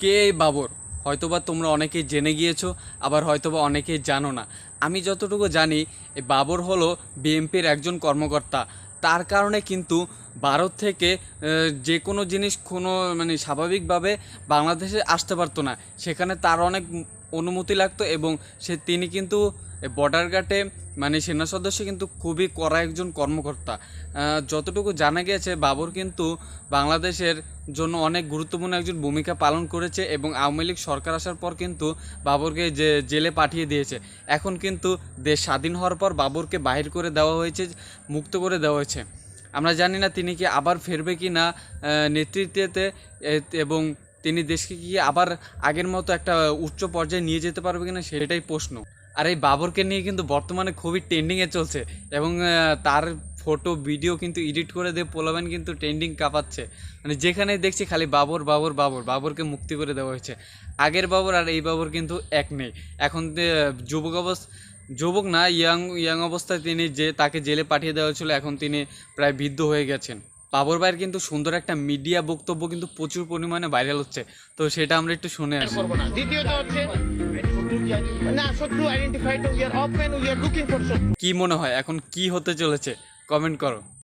কে এই বাবর? হয়তোবা তোমরা অনেকেই জেনে গিয়েছো, আবার হয়তোবা অনেকেই জানো না। আমি যতটুকু জানি, এই বাবর হলো বিএনপির একজন কর্মকর্তা। তার কারণে কিন্তু ভারত থেকে যে কোনো জিনিস কোনো স্বাভাবিকভাবে বাংলাদেশে আসতে পারতো না। সেখানে তার অনেক অনুমতি লাগতো এবং তিনি কিন্তু বর্ডার গার্ডে সেনা সদস্য কিন্তু খুবই কড়া একজন কর্মকর্তা। যতটুকু জানা গিয়েছে, বাবর কিন্তু বাংলাদেশের জন্য অনেক গুরুত্বপূর্ণ একজন ভূমিকা পালন করেছে এবং আওয়ামী লীগ সরকার আসার পর কিন্তু বাবরকে জেলে পাঠিয়ে দিয়েছে। এখন কিন্তু দেশ স্বাধীন হওয়ার পর বাবরকে বাহির করে দেওয়া হয়েছে, মুক্ত করে দেওয়া হয়েছে। আমরা জানি না তিনি কি আবার ফিরবে কি না নেতৃত্বে, এবং তিনি দেশকে কি আবার আগের মতো একটা উচ্চ পর্যায়ে নিয়ে যেতে পারবে কিনা, সেটাই প্রশ্ন। আর এই বাবরকে নিয়ে কিন্তু বর্তমানে খুবই ট্রেন্ডিংয়ে চলছে এবং তার ফটো ভিডিও কিন্তু এডিট করে দিয়ে পোলাবেন কিন্তু ট্রেন্ডিং কাঁপাচ্ছে। যেখানেই দেখছি খালি বাবর বাবর বাবর, বাবরকে মুক্তি করে দেওয়া হয়েছে। আগের বাবর আর এই বাবর কিন্তু এক নেই। এখন যুবক না, ইয়াং অবস্থায় তিনি তাকে জেলে পাঠিয়ে দেওয়া হয়েছিল, এখন তিনি প্রায় বৃদ্ধ হয়ে গেছেন। বাবর ভাইয়ের কিন্তু সুন্দর একটা মিডিয়া বক্তব্য কিন্তু প্রচুর পরিমাণে ভাইরাল হচ্ছে, তো সেটা আমরা একটু শুনে আসি। দ্বিতীয়ত হচ্ছে না, শত্রু identified, we are open, we are looking for. কি মনে হয় এখন কি হতে চলেছে? কমেন্ট করো।